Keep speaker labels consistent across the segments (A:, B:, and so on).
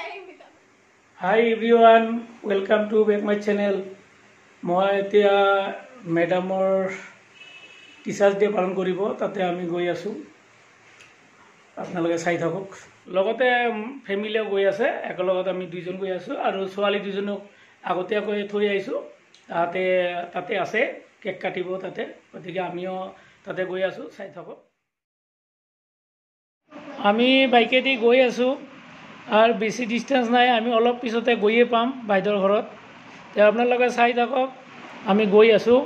A: Hi everyone, welcome to back my channel. মই এতিয়া মেডামৰ teachers day পালন কৰিব তাতে আমি গৈ আছোঁ আপোনালোকে চাই থাকক লগতে ফেমিলিও গৈ আছে একেলগত আমি দুইজন গৈ আছোঁ আৰু ছোৱালী দুজনক আগতীয়াকৈ থৈ আহিছোঁ তাতে আছে কেক কাটিব তাতে গতিকে আমিও তাতে গৈ আছোঁ চাই থাকক আমি বাইকেদি গৈ আছোঁ আৰু বেছি ডিষ্টেঞ্চ নাই আমি অলপ পিছতে গৈয়ে পাম বাইদেউৰ ঘৰত তে আপোনালোকে চাই থাকক আমি গৈ আছোঁ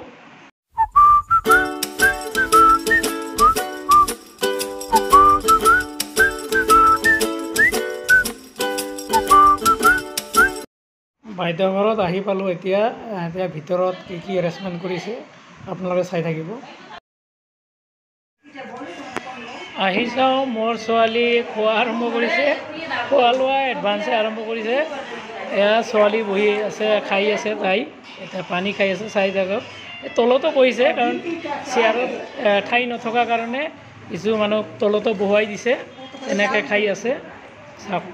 A: বাইদেউৰ ঘৰত আহি পালোঁ এতিয়া ভিতৰত কি এৰেঞ্জমেণ্ট কৰিছে আপোনালোকে চাই থাকিব আহি চাওঁ মোৰ ছোৱালী খোৱা আৰম্ভ কৰিছে খোৱা লোৱা এডভান্সে আৰম্ভ কৰিছে এয়া ছোৱালী বহি আছে খাই আছে তাই এতিয়া পানী খাই আছে চাই থাকক তলতো কৰিছে কাৰণ চেয়াৰত ঠাই নথকা কাৰণে কিছু মানুহ তলতো বহুৱাই দিছে এনেকৈ খাই আছে চাওক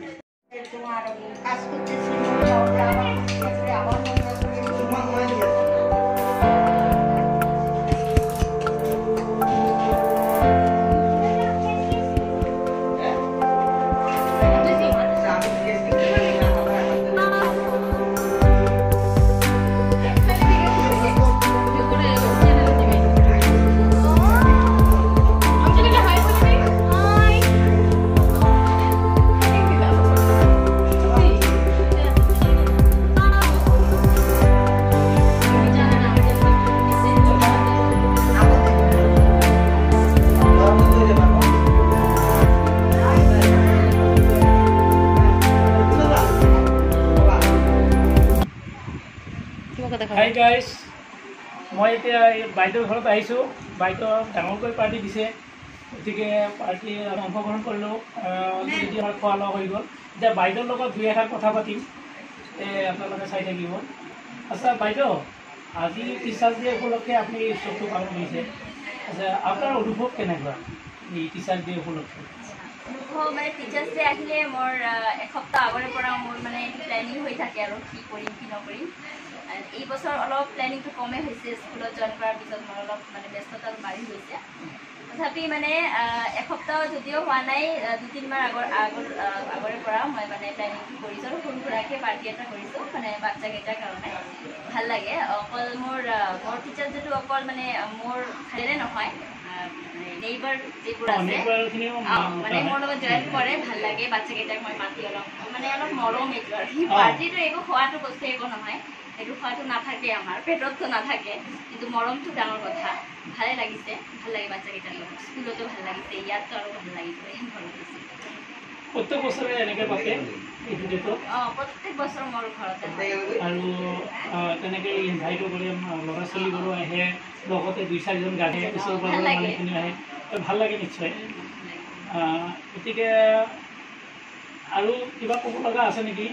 A: হাই গাইজ মই এতিয়া বাইদেউৰ ঘৰত আহিছোঁ বাইদেউ ডাঙৰকৈ পাৰ্টি দিছে গতিকে পাৰ্টি অংশগ্ৰহণ কৰিলোঁ অলৰেডি আমাৰ খোৱা লোৱা হৈ গ'ল এতিয়া বাইদেউৰ লগত দুই এষাৰ কথা পাতিম আপোনালোকে চাই থাকিব আচ্ছা বাইদেউ আজি টিচাৰ্ছ ডে উপলক্ষে আপুনি উৎসৱটো পালন কৰিছে আচ্ছা আপোনাৰ অনুভৱ কেনেকুৱা এই টিচাৰ্ছ ডে উপলক্ষে
B: মানে টিচাৰ্ছ ডে আহিলে মোৰ এসপ্তাহ আগৰে পৰা মোৰ মানে প্লেনিং হৈ থাকে আৰু কি কৰিম কি নকৰিম এই বছৰ অলপ প্লেনিংটো কমেই হৈছে স্কুলত জইন কৰাৰ পিছত মোৰ অলপ মানে ব্যস্ততা বাঢ়ি গৈছে তথাপি মানে এসপ্তাহ যদিও হোৱা নাই 2-3 মাহ আগৰে পৰা মই মানে প্লেনিংটো কৰিছোঁ আৰু সৰু সুৰাকৈ পাৰ্টি এটা কৰিছোঁ মানে বাচ্চাকেইটাৰ কাৰণে ভাল লাগে অকল মোৰ টিচাৰ্ছ ডেটো অকল মানে মোৰ খালে নহয় নেইবাৰ যিবোৰ আছে মানে মোৰ লগত জইন কৰে ভাল লাগে বাচ্চাকেইটাক মই মাতি অলপ মানে অলপ মৰম এইটো আৰু পাৰ্টিটো একো খোৱাটো বস্তু একো নহয় সেইটো খোৱাটো নাথাকে আমাৰ পেটততো নাথাকে কিন্তু মৰমটো ডাঙৰ কথা ভালে লাগিছে ভাল লাগে বাচ্চাকেইটাৰ লগত স্কুলতো ভাল লাগিছে ইয়াতো আৰু ভাল লাগিছে ভাল লাগিছে
A: প্ৰত্যেক বছৰে এনেকৈ পাতে এইটো ডেটত
B: প্ৰত্যেক বছৰ মোৰ ঘৰতে
A: আৰু তেনেকৈ ইনভাইটো কৰে ল'ৰা ছোৱালীবোৰো আহে লগতে 2-4জন গানে ওচৰ পাজৰৰ মানুহখিনি আহে ভাল লাগে নিশ্চয় গতিকে আৰু কিবা ক'ব লগা আছে নেকি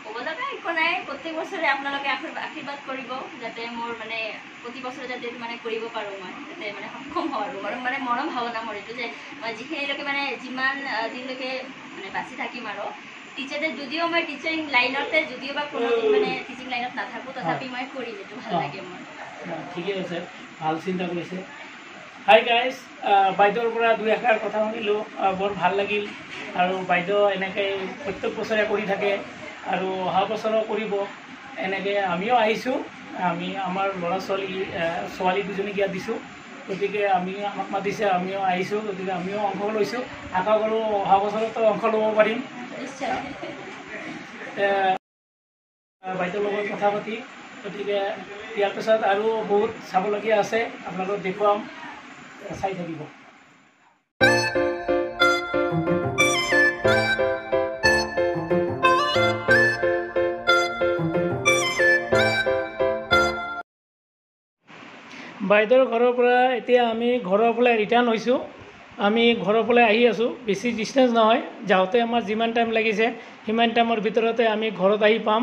B: ক'ব লগা একো নাই প্ৰত্যেক বছৰে আপোনালোকে আশীৰ্বাদ কৰিব যাতে মোৰ মানে প্ৰতি বছৰে যাতে মানে কৰিব পাৰোঁ মই যাতে মানে সক্ষম হওঁ আৰু মোৰ মানে মনৰ ভাৱনা মোৰ এইটো যে মই যিখিনিলৈকে মানে যিমান দিনলৈকে মানে বাচি থাকিম আৰু টিচাৰে যদিও মই টিচাৰিং লাইনতে যদিও বা কোনোদিন মানে টিচিং লাইনত নাথাকোঁ তথাপি মই কৰিম এইটো ভাল লাগে মোৰ
A: ঠিকে আছে ভাল চিন্তা কৰিছে হাই গাইজ বাইদেউৰ পৰা 2 এষাৰ কথা শুনিলোঁ বৰ ভাল লাগিল আৰু বাইদেউ এনেকৈ প্ৰত্যেক বছৰে কৰি থাকে আৰু অহা বছৰো কৰিব এনেকৈ আমিও আহিছোঁ আমি আমাৰ ল'ৰা ছোৱালী দুজনীক ইয়াত দিছোঁ গতিকে আমাক মাতিছে আমিও আহিছোঁ গতিকে আমিও অংশ লৈছোঁ আশা কৰোঁ অহা বছৰতো অংশ ল'ব পাৰিম বাইদেউৰ লগত কথা পাতি গতিকে ইয়াৰ পিছত আৰু বহুত চাবলগীয়া আছে আপোনালোকক দেখুৱাম চাই থাকিব বাইদেউৰ ঘৰৰ পৰা এতিয়া আমি ঘৰৰ ফালে ৰিটাৰ্ণ হৈছোঁ আমি ঘৰৰ ফালে আহি আছোঁ বেছি ডিষ্টেঞ্চ নহয় যাওঁতে আমাৰ যিমান টাইম লাগিছে সিমান টাইমৰ ভিতৰতে আমি ঘৰত আহি পাম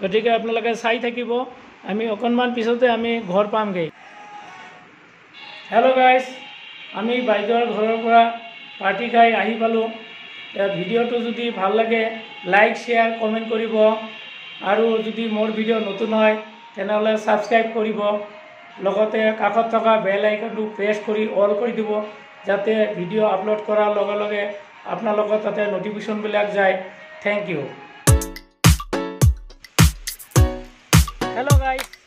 A: গতিকে আপোনালোকে চাই থাকিব আমি অকণমান পিছতে আমি ঘৰ পামগৈ হেল্ল' গাইজ আমি বাইদেউৰ ঘৰৰ পৰা পাৰ্টি খাই আহি পালোঁ ভিডিঅ'টো যদি ভাল লাগে লাইক শ্বেয়াৰ কমেণ্ট কৰিব আৰু যদি মোৰ ভিডিঅ' নতুন হয় তেনেহ'লে ছাবস্ক্ৰাইব কৰিব লগতে কাষত থকা বেল আইকনটো প্ৰেছ কৰি অল কৰি দিব যাতে ভিডিঅ' আপলোড কৰাৰ লগে লগে আপোনালোকৰ তাতে নটিফিকেশ্যনবিলাক যায় থেংক ইউ হেল্ল' গাইজ